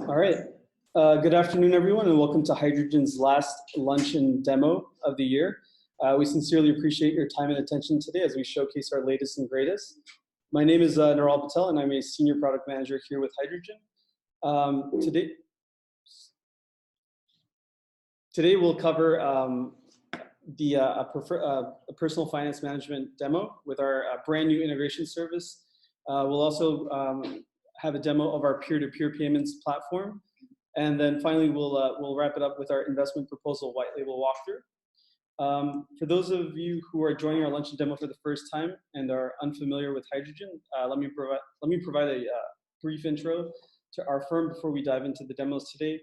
All right. Good afternoon, everyone, and welcome to Hydrogen's last luncheon demo of the year. We sincerely appreciate your time and attention today as we showcase our latest and greatest. My name is Naral Patel, and I'm a senior product manager here with Hydrogen. Today we'll cover a personal finance management demo with our brand new integration service. We'll also have a demo of our peer-to-peer payments platform. And then finally, we'll wrap it up with our investment proposal white label walkthrough. For those of you who are joining our luncheon demo for the first time and are unfamiliar with Hydrogen, let me provide a brief intro to our firm before we dive into the demos today.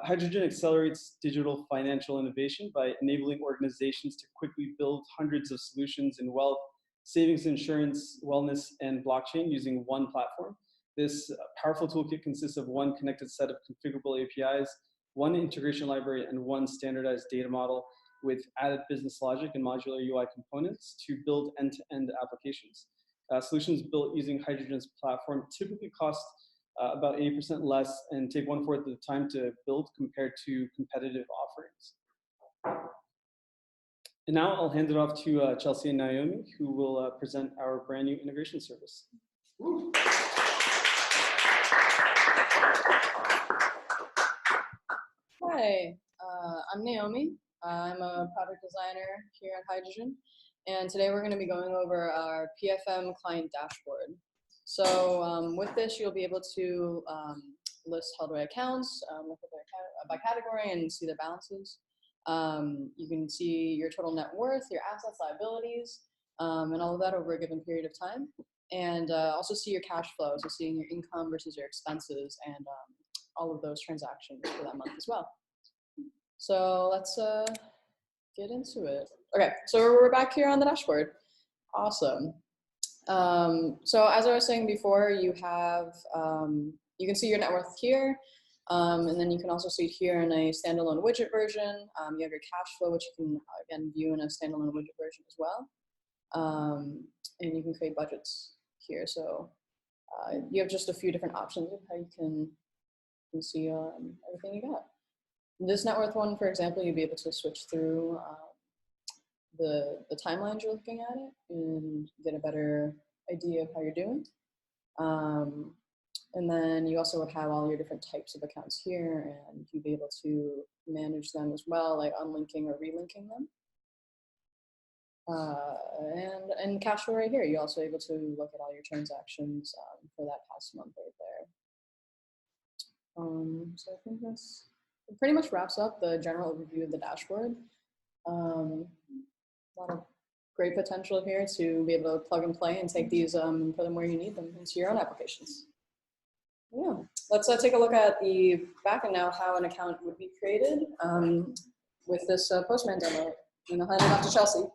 Hydrogen accelerates digital financial innovation by enabling organizations to quickly build hundreds of solutions in wealth, savings, insurance, wellness, and blockchain using one platform. This powerful toolkit consists of one connected set of configurable APIs, one integration library, and one standardized data model with added business logic and modular UI components to build end-to-end applications. Solutions built using Hydrogen's platform typically cost about 80% less and take 1/4 of the time to build compared to competitive offerings. And now I'll hand it off to Chelsea and Naomi, who will present our brand new integration service. Woo. Hi, I'm Naomi. I'm a product designer here at Hydrogen, and today we're going to be going over our PFM client dashboard. So with this, you'll be able to list held away accounts, look at their account by category, and see their balances. You can see your total net worth, your assets, liabilities, and all of that over a given period of time. And also see your cash flow, so seeing your income versus your expenses, and all of those transactions for that month as well. So let's get into it. Okay, so we're back here on the dashboard. Awesome. So as I was saying before, you have, you can see your net worth here, and then you can also see it here in a standalone widget version. You have your cash flow, which you can, again, view in a standalone widget version as well. And you can create budgets here. So you have just a few different options of how you can see everything you got. This net worth one, for example, you'll be able to switch through the timelines you're looking at it and get a better idea of how you're doing. And then you also would have all your different types of accounts here, and you'd be able to manage them as well, like unlinking or relinking them. And cash flow right here, you're also able to look at all your transactions for that past month right there. So I think this pretty much wraps up the general overview of the dashboard. A lot of great potential here to be able to plug and play and take these and put them where you need them into your own applications. Yeah, let's take a look at the back end now, how an account would be created with this Postman demo. And I'll hand it off to Chelsea.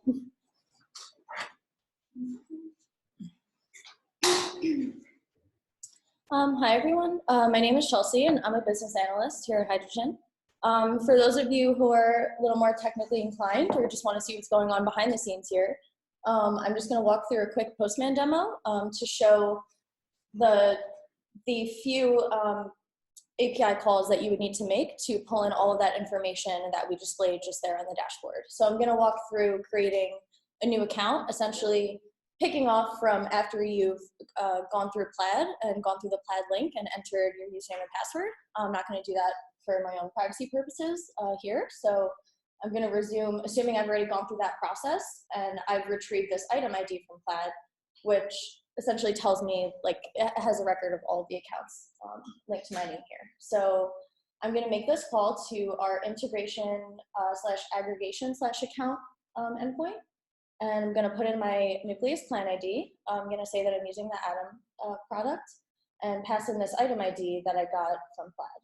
Hi everyone, my name is Chelsea and I'm a business analyst here at Hydrogen. For those of you who are a little more technically inclined or just want to see what's going on behind the scenes here, I'm just going to walk through a quick Postman demo to show the few API calls that you would need to make to pull in all of that information that we displayed just there on the dashboard. So I'm going to walk through creating a new account, essentially picking off from after you've gone through Plaid and gone through the Plaid link and entered your username and password. I'm not going to do that for my own privacy purposes here. So I'm going to resume, assuming I've already gone through that process and I've retrieved this item ID from Plaid, which essentially tells me, like, it has a record of all of the accounts linked to my name here. So I'm going to make this call to our integration / aggregation / account endpoint. And I'm going to put in my Nucleus client ID. I'm going to say that I'm using the Atom product and pass in this item ID that I got from Plaid.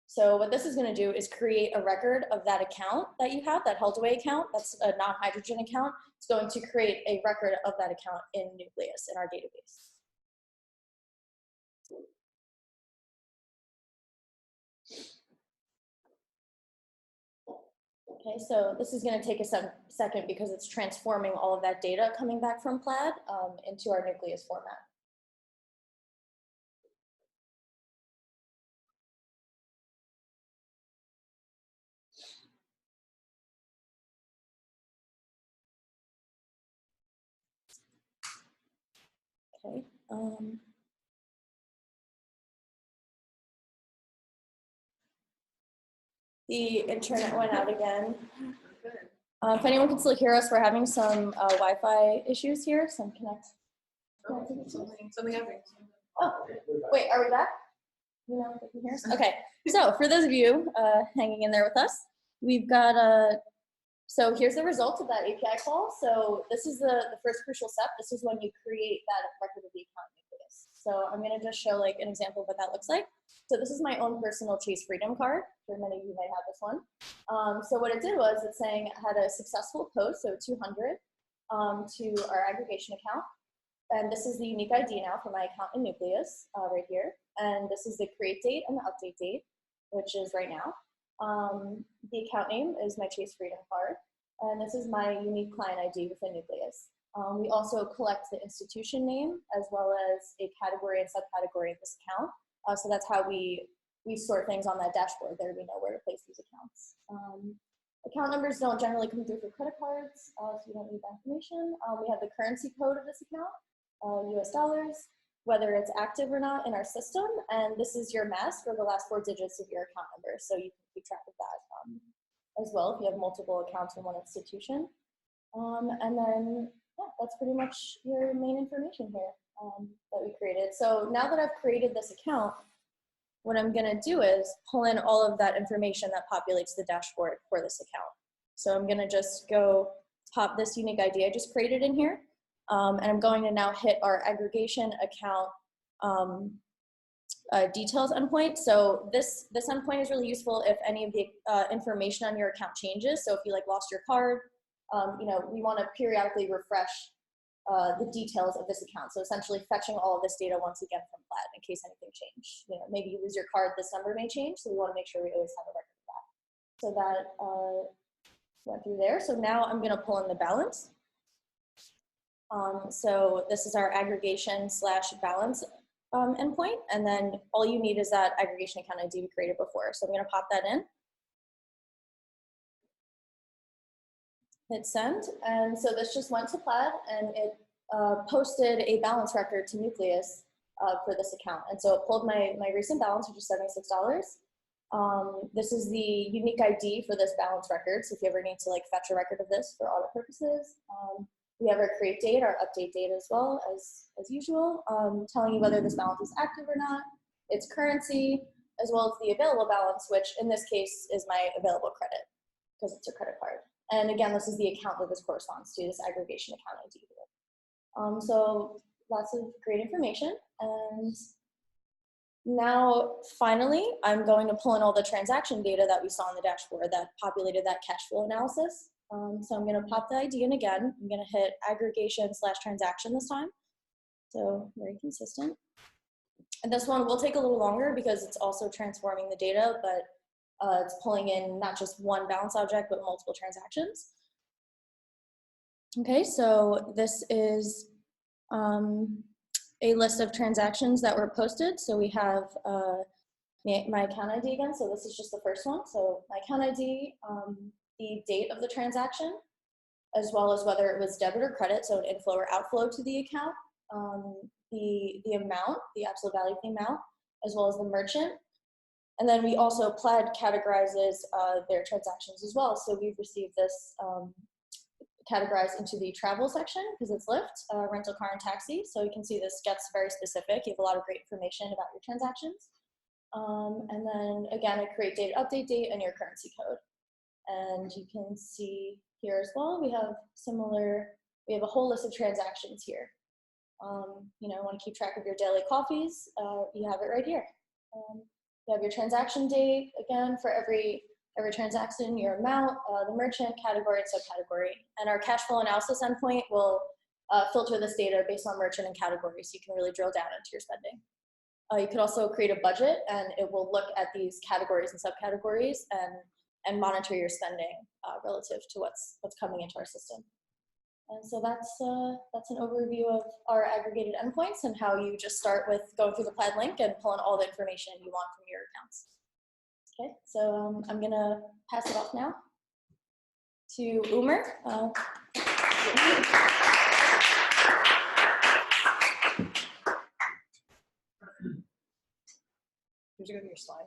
So what this is going to do is create a record of that account that you have, that held away account. That's a non-Hydrogen account. It's going to create a record of that account in Nucleus in our database. Okay, so this is going to take a second because it's transforming all of that data coming back from Plaid into our Nucleus format. Okay. The internet went out again. If anyone can still hear us, we're having some Wi-Fi issues here. Some Something happened. Oh, wait, are we back? You know, if you can hear us? Okay, so for those of you hanging in there with us, we've got so here's the result of that API call. So this is the first crucial step. This is when you create that record of the account nucleus. So I'm gonna just show like an example of what that looks like. So this is my own personal Chase Freedom card. For many of you might have this one. So what it did was it's saying it had a successful post, so 200 to our aggregation account. And this is the unique ID now for my account in Nucleus right here. And this is the create date and the update date, which is right now. The account name is my Chase Freedom card. And this is my unique client ID within Nucleus. We also collect the institution name as well as a category and subcategory of this account. So that's how we sort things on that dashboard. There we know where to place these accounts. Account numbers don't generally come through for credit cards, so you don't need that information. We have the currency code of this account, US dollars, whether it's active or not in our system, and this is your mask for the last 4 digits of your account number, so you can keep track of that as well if you have multiple accounts in one institution. And then, yeah, that's pretty much your main information here that we created. So now that I've created this account, what I'm gonna do is pull in all of that information that populates the dashboard for this account. So I'm gonna just go pop this unique ID I just created in here. And I'm going to now hit our aggregation account details endpoint. So this endpoint is really useful if any of the information on your account changes. So if you like lost your card, you know, we want to periodically refresh the details of this account. So essentially fetching all of this data once again from Plaid in case anything changed. You know, maybe you lose your card, this number may change. So we want to make sure we always have a record of that. So that went through there. So now I'm going to pull in the balance. So this is our aggregation / balance endpoint. And then all you need is that aggregation account ID we created before. So I'm going to pop that in. Hit send. And so this just went to Plaid and it posted a balance record to Nucleus for this account. And so it pulled my recent balance, which is $76. This is the unique ID for this balance record. So if you ever need to like fetch a record of this for audit purposes, we have our create date, our update date as well as usual, telling you whether this balance is active or not, its currency, as well as the available balance, which in this case is my available credit because it's a credit card. And again, this is the account that this corresponds to, this aggregation account ID. So lots of great information. And now, finally, I'm going to pull in all the transaction data that we saw on the dashboard that populated that cash flow analysis. So I'm going to pop the ID in again. I'm going to hit aggregation / transaction this time. So very consistent. And this one will take a little longer because it's also transforming the data, but it's pulling in not just one balance object, but multiple transactions. Okay, so this is a list of transactions that were posted. So we have my account ID again. So this is just the first one. So my account ID, the date of the transaction, as well as whether it was debit or credit, so an inflow or outflow to the account, the amount, the absolute value of the amount, as well as the merchant. And then we also, Plaid categorizes their transactions as well. So we've received this categorized into the travel section because it's Lyft, rental car and taxi. So you can see this gets very specific. You have a lot of great information about your transactions. And then again, a create date, update date, and your currency code. And you can see here as well, we have a whole list of transactions here. You know, want to keep track of your daily coffees, you have it right here. You have your transaction date, again, for every transaction, your amount, the merchant, category, and subcategory. And our cash flow analysis endpoint will filter this data based on merchant and category, so you can really drill down into your spending. You could also create a budget, and it will look at these categories and subcategories and monitor your spending relative to what's coming into our system. And so that's an overview of our aggregated endpoints and how you just start with going through the Plaid link and pulling all the information you want from your accounts. Okay, so I'm gonna pass it off now to Umur. you go to your slide?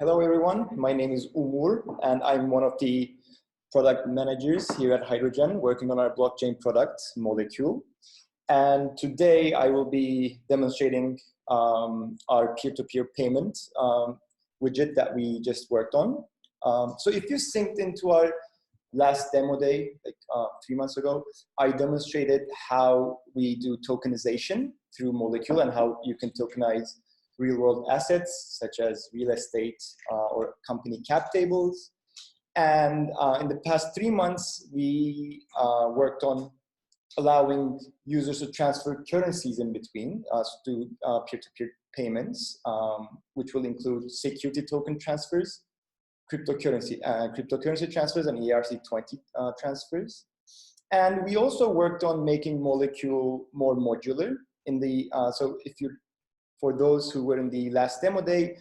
Hello, everyone. My name is Umur, and I'm one of the product managers here at Hydrogen, working on our blockchain product, Molecule. And today I will be demonstrating our peer-to-peer payment widget that we just worked on. So if you synced into our last demo day, like 3 months ago, I demonstrated how we do tokenization through Molecule and how you can tokenize real-world assets such as real estate or company cap tables. And in the past 3 months, we worked on allowing users to transfer currencies in between to peer-to-peer payments, which will include security token transfers, cryptocurrency transfers, and ERC20 transfers. And we also worked on making Molecule more modular. So for those who were in the last demo day,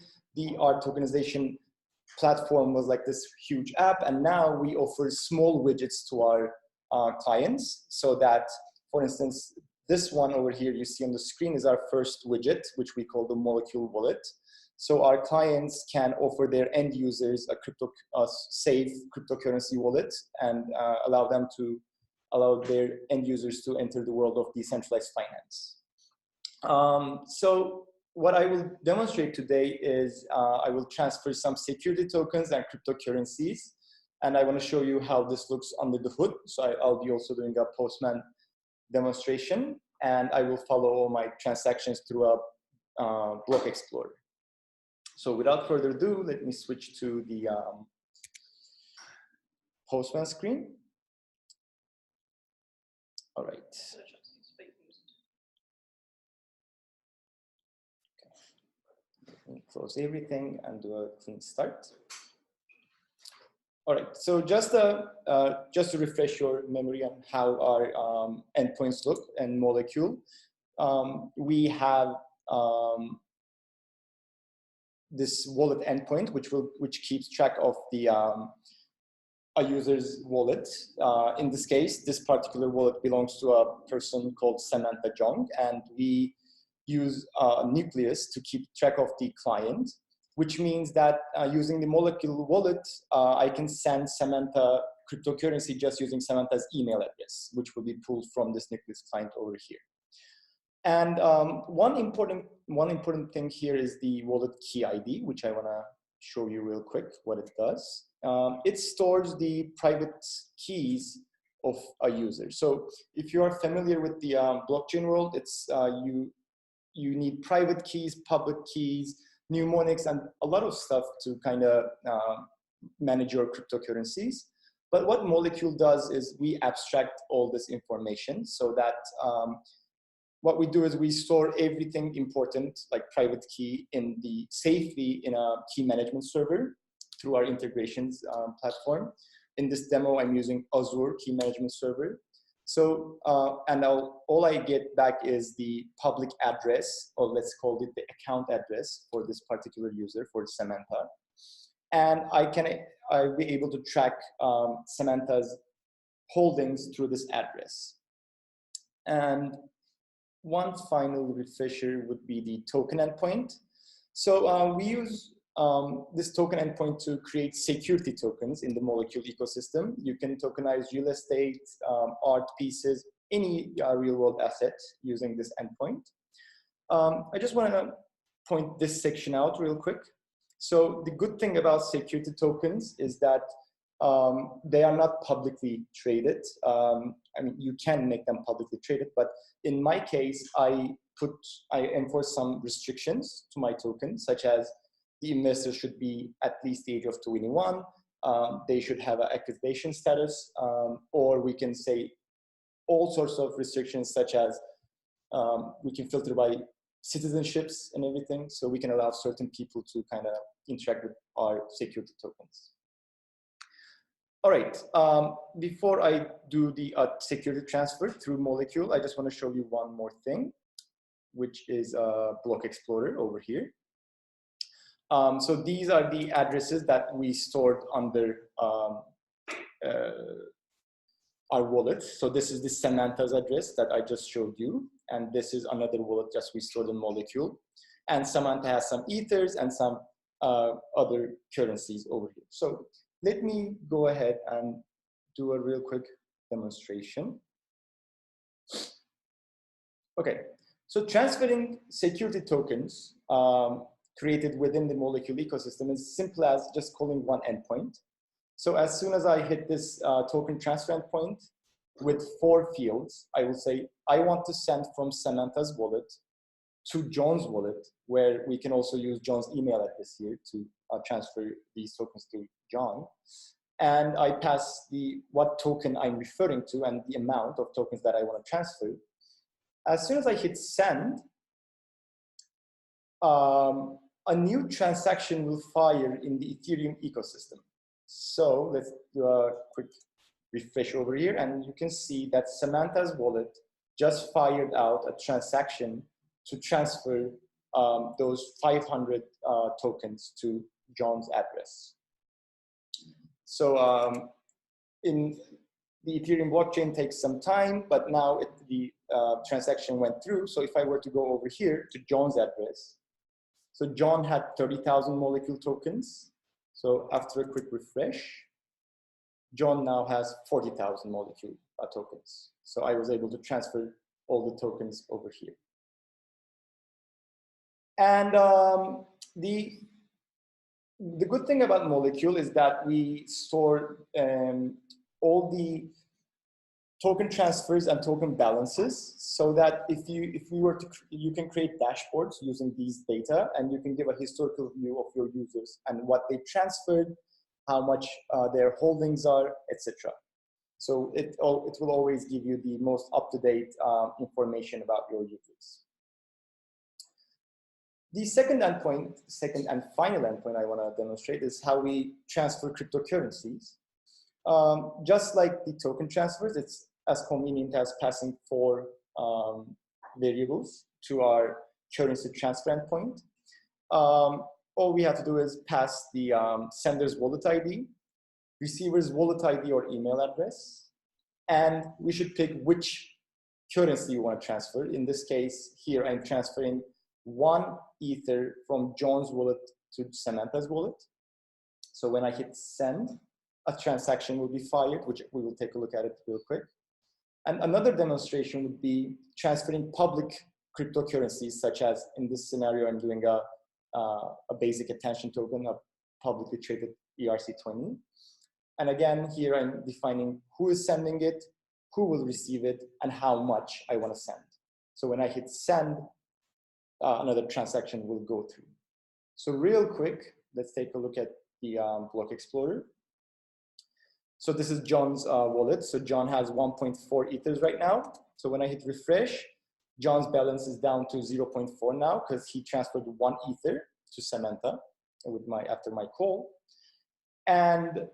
our tokenization platform was like this huge app, and now we offer small widgets to our clients, so that, for instance, this one over here you see on the screen is our first widget, which we call the Molecule Wallet. So our clients can offer their end users a safe cryptocurrency wallet and allow their end users to enter the world of decentralized finance. So what I will demonstrate today is I will transfer some security tokens and cryptocurrencies, and I want to show you how this looks under the hood. So I'll be also doing a Postman demonstration, and I will follow all my transactions through a block explorer. So without further ado, let me switch to the Postman screen. All right. Close everything and do a clean start. All right, so just to refresh your memory on how our endpoints look and Molecule, we have this wallet endpoint, which keeps track of a user's wallet. In this case, this particular wallet belongs to a person called Samantha Jong, and we use a nucleus to keep track of the client, which means that using the Molecule wallet, I can send Samantha cryptocurrency just using Samantha's email address, which will be pulled from this nucleus client over here. And one important thing here is the wallet key ID, which I want to show you real quick what it does. It stores the private keys of a user. So if you are familiar with the blockchain world, it's you need private keys, public keys, mnemonics, and a lot of stuff to kind of manage your cryptocurrencies. But what Molecule does is we abstract all this information so that what we do is we store everything important, like private key, safely in a key management server through our integrations platform. In this demo, I'm using Azure key management server. So, and all I get back is the public address, or let's call it the account address for this particular user, for Samantha. And I'll be able to track Samantha's holdings through this address. And one final refresher would be the token endpoint. So we use this token endpoint to create security tokens in the Molecule ecosystem. You can tokenize real estate, art pieces, any real world asset using this endpoint. I just want to point this section out real quick. So the good thing about security tokens is that they are not publicly traded. I mean, you can make them publicly traded, but in my case, I enforce some restrictions to my token, such as the investor should be at least the age of 21. They should have an accreditation status, or we can say all sorts of restrictions, such as we can filter by citizenships and everything, so we can allow certain people to kind of interact with our security tokens. All right, before I do the security transfer through Molecule, I just want to show you one more thing, which is a block explorer over here. So these are the addresses that we stored under our wallet. So this is the Samantha's address that I just showed you. And this is another wallet just we stored in Molecule. And Samantha has some ethers and some other currencies over here. So let me go ahead and do a real quick demonstration. Okay, so transferring security tokens created within the Molecule ecosystem is simple as just calling one endpoint. So as soon as I hit this token transfer endpoint with 4 fields, I will say, I want to send from Samantha's wallet to John's wallet, where we can also use John's email address here to transfer these tokens to John. And I pass what token I'm referring to and the amount of tokens that I want to transfer. As soon as I hit send, a new transaction will fire in the Ethereum ecosystem. So let's do a quick refresh over here, and you can see that Samantha's wallet just fired out a transaction to transfer those 500 tokens to John's address. So in the Ethereum blockchain takes some time, but now the transaction went through. So if I were to go over here to John's address, so John had 30,000 Molecule tokens. So after a quick refresh, John now has 40,000 Molecule tokens. So I was able to transfer all the tokens over here. And the good thing about Molecule is that we store all the token transfers and token balances, so that if we were to, you can create dashboards using these data, and you can give a historical view of your users and what they transferred, how much their holdings are, etc. So it will always give you the most up-to-date information about your users. The second and final endpoint I want to demonstrate is how we transfer cryptocurrencies. Just like the token transfers, it's as convenient as passing 4 variables to our currency transfer endpoint. All we have to do is pass the sender's wallet ID, receiver's wallet ID or email address, and we should pick which currency you want to transfer. In this case, here I'm transferring 1 Ether from John's wallet to Samantha's wallet. So when I hit send, a transaction will be fired, which we will take a look at it real quick. And another demonstration would be transferring public cryptocurrencies, such as in this scenario, I'm doing a basic attention token, a publicly traded ERC20. And again, here I'm defining who is sending it, who will receive it, and how much I want to send. So when I hit send, another transaction will go through. So real quick, let's take a look at the Block Explorer. So this is John's wallet. So John has 1.4 Ethers right now. So when I hit refresh, John's balance is down to 0.4 now because he transferred 1 Ether to Samantha after my call. And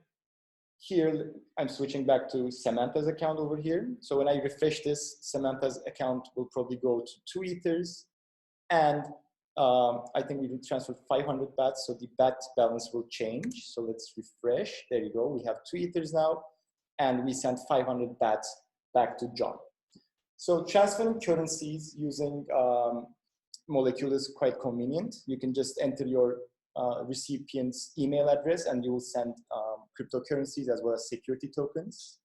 here I'm switching back to Samantha's account over here. So when I refresh this, Samantha's account will probably go to 2 Ethers. And I think we transferred 500 bats, so the bat balance will change. So let's refresh. There you go. We have 2 Ethers now, and we sent 500 bats back to John. So transferring currencies using Molecule is quite convenient. You can just enter your recipient's email address, and you will send cryptocurrencies as well as security tokens.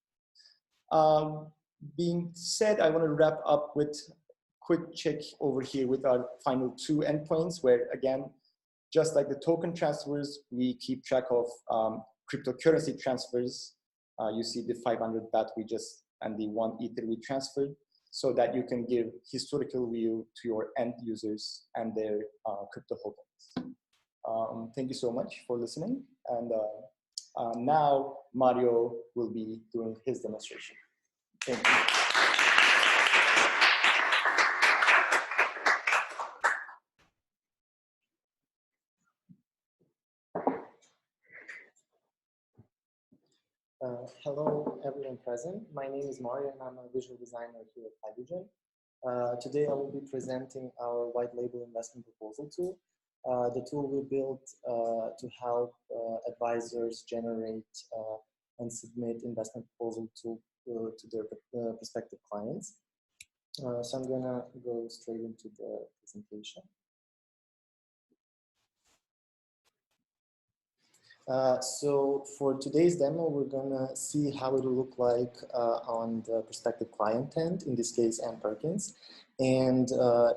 Being said, I want to wrap up with quick check over here with our final 2 endpoints, where again, just like the token transfers, we keep track of cryptocurrency transfers. You see the 500 BAT and the 1 Ether we transferred, so that you can give historical view to your end users and their crypto holdings. Thank you so much for listening. And now Mario will be doing his demonstration. Thank you. Hello, everyone present. My name is Mario, and I'm a visual designer here at Hydrogen. Today, I will be presenting our white label investment proposal tool. The tool we built to help advisors generate and submit investment proposal to to their prospective clients. So I'm gonna go straight into the presentation. So for today's demo, we're gonna see how it will look like on the prospective client end, in this case, Ann Perkins. And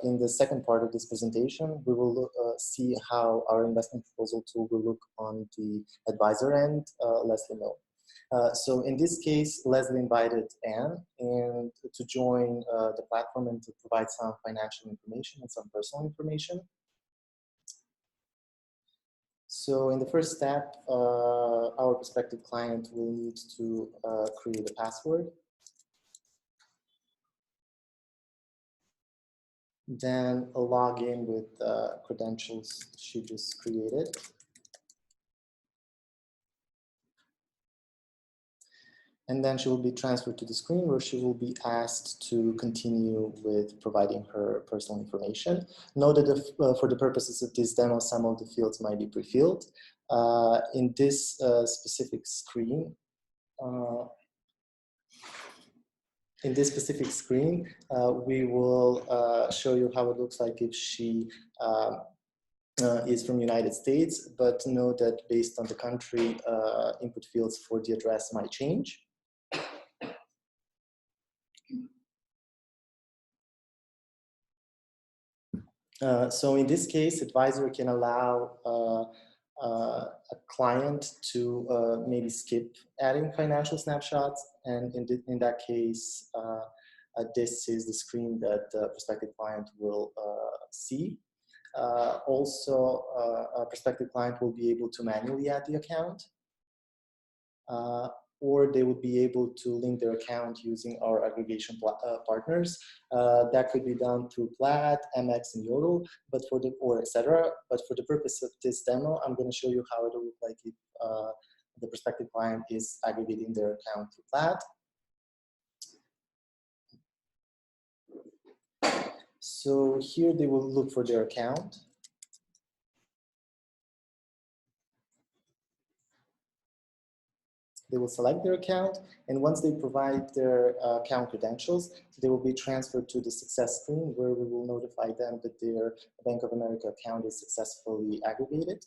in the second part of this presentation, we will see how our investment proposal tool will look on the advisor end, Leslie Mill. So in this case, Leslie invited Ann and to join the platform and to provide some financial information and some personal information. So in the first step, our prospective client will need to create a password. Then a login with credentials she just created. And then she will be transferred to the screen where she will be asked to continue with providing her personal information. Note that if, for the purposes of this demo, some of the fields might be pre-filled. In this specific screen, we will show you how it looks like if she is from United States, but note that based on the country, input fields for the address might change. So in this case, advisor can allow a client to maybe skip adding financial snapshots, and in that case, this is the screen that the prospective client will see. Also, a prospective client will be able to manually add the account, or they would be able to link their account using our aggregation partners. That could be done through Plaid, MX, and Yodel, but or etc. But for the purpose of this demo, I'm going to show you how it will look like if the prospective client is aggregating their account through Plaid. So here they will look for their account. They will select their account, and once they provide their account credentials, they will be transferred to the success screen where we will notify them that their Bank of America account is successfully aggregated.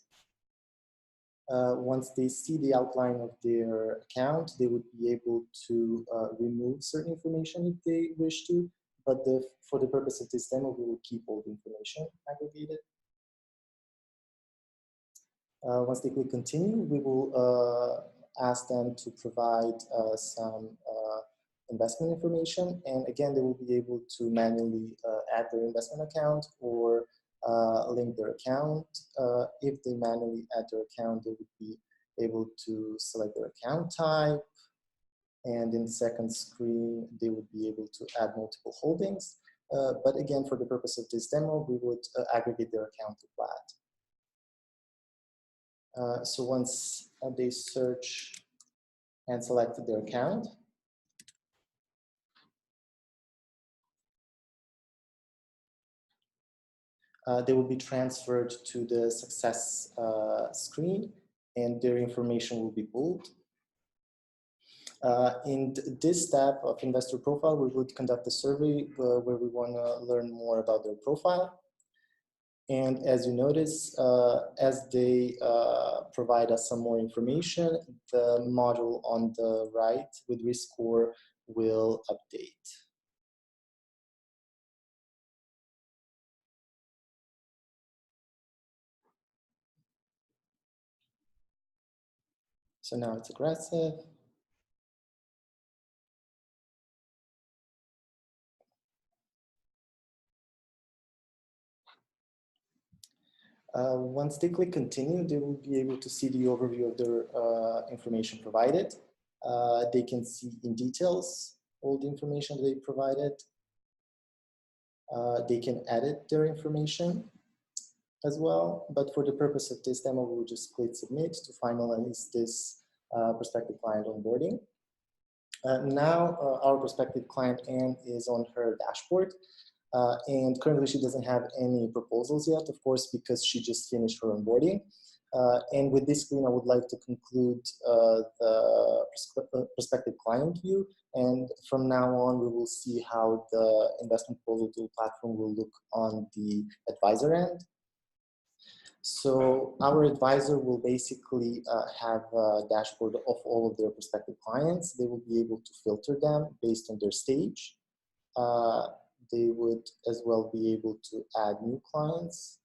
Once they see the outline of their account, they would be able to remove certain information if they wish to, but for the purpose of this demo, we will keep all the information aggregated. Once they click continue, we will ask them to provide some investment information, and again they will be able to manually add their investment account or link their account. If they manually add their account, they would be able to select their account type, and in the second screen they would be able to add multiple holdings. But again, for the purpose of this demo, we would aggregate their account to Plaid. So once they search and select their account, they will be transferred to the success screen, and their information will be pulled. In this step of investor profile, we would conduct a survey where we want to learn more about their profile. And as you notice, as they provide us some more information, the module on the right with risk score will update. So now it's aggressive. Once they click continue, they will be able to see the overview of their information provided. They can see in details all the information they provided. They can edit their information as well, but for the purpose of this demo, we will just click submit to finalize this prospective client onboarding. Now our prospective client Ann is on her dashboard. And currently she doesn't have any proposals yet, of course, because she just finished her onboarding. And with this screen, I would like to conclude the prospective client view. And from now on, we will see how the investment proposal tool platform will look on the advisor end. So our advisor will basically have a dashboard of all of their prospective clients. They will be able to filter them based on their stage. They would as well be able to add new clients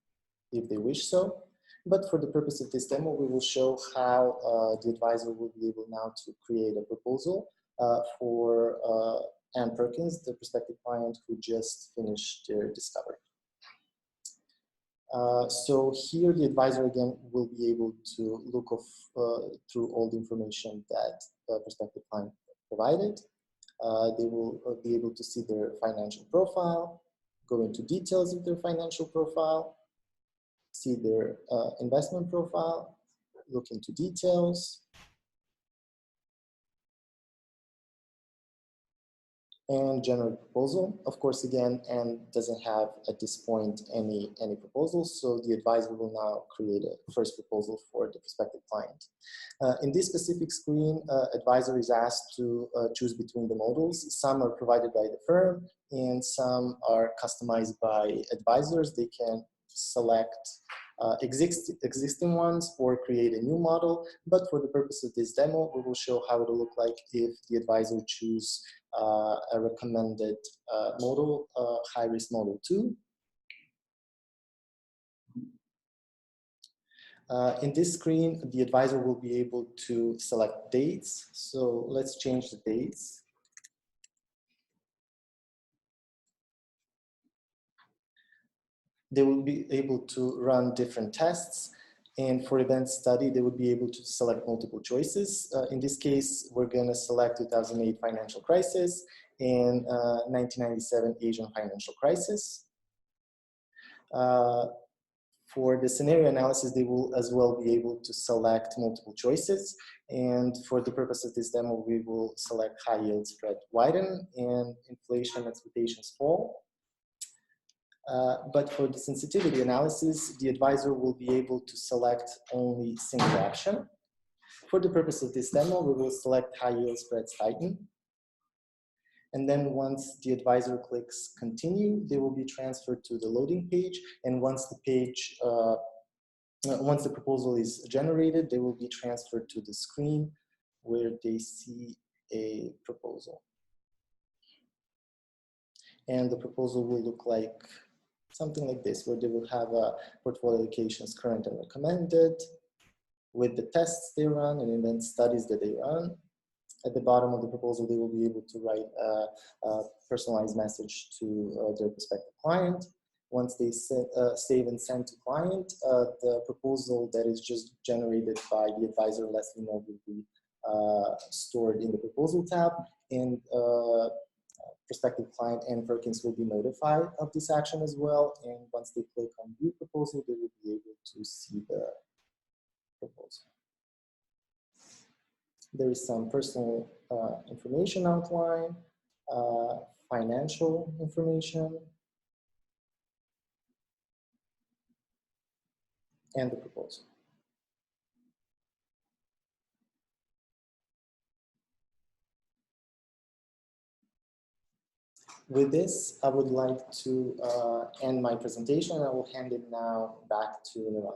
if they wish so. But for the purpose of this demo, we will show how the advisor will be able now to create a proposal for Ann Perkins, the prospective client who just finished their discovery. So here the advisor again will be able to look through all the information that the prospective client provided. They will be able to see their financial profile, go into details of their financial profile, see their investment profile, look into details, and generate proposal. Of course, again, Anne doesn't have at this point any proposals, so the advisor will now create a first proposal for the prospective client. In this specific screen, advisor is asked to choose between the models. Some are provided by the firm and some are customized by advisors. They can select existing ones or create a new model, but for the purpose of this demo, we will show how it will look like if the advisor choose a recommended model, high-risk model 2. In this screen, the advisor will be able to select dates. So let's change the dates. They will be able to run different tests. And for event study, they would be able to select multiple choices. In this case, we're going to select 2008 financial crisis and 1997 Asian financial crisis. For the scenario analysis, they will as well be able to select multiple choices. And for the purpose of this demo, we will select high yield spread widen and inflation expectations fall. But for the sensitivity analysis, the advisor will be able to select only single option. For the purpose of this demo, we will select high yield spreads tighten. And then once the advisor clicks continue, they will be transferred to the loading page. And once the page, once the proposal is generated, they will be transferred to the screen where they see a proposal. And the proposal will look like something like this, where they will have portfolio allocations current and recommended with the tests they run and event studies that they run. At the bottom of the proposal, they will be able to write a personalized message to their prospective client. Once they save and send to client, the proposal that is just generated by the advisor, Leslie Knoll, will be stored in the proposal tab, and prospective client Ann Perkins will be notified of this action as well. And once they click on view proposal, they will be able to see the proposal. There is some personal information outline, financial information, and the proposal. With this, I would like to end my presentation. I will hand it now back to Naomi.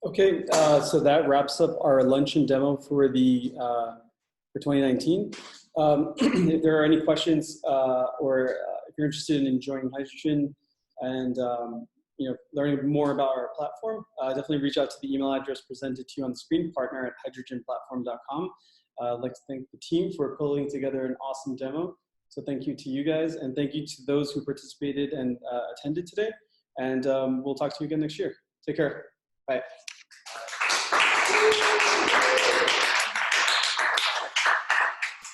Okay, so that wraps up our luncheon demo for the for 2019. If there are any questions or if you're interested in joining Hydrogen and learning more about our platform, definitely reach out to the email address presented to you on the screen, partner@hydrogenplatform.com. I'd like to thank the team for pulling together an awesome demo. So thank you to you guys, and thank you to those who participated and attended today. And we'll talk to you again next year. Take care. Bye.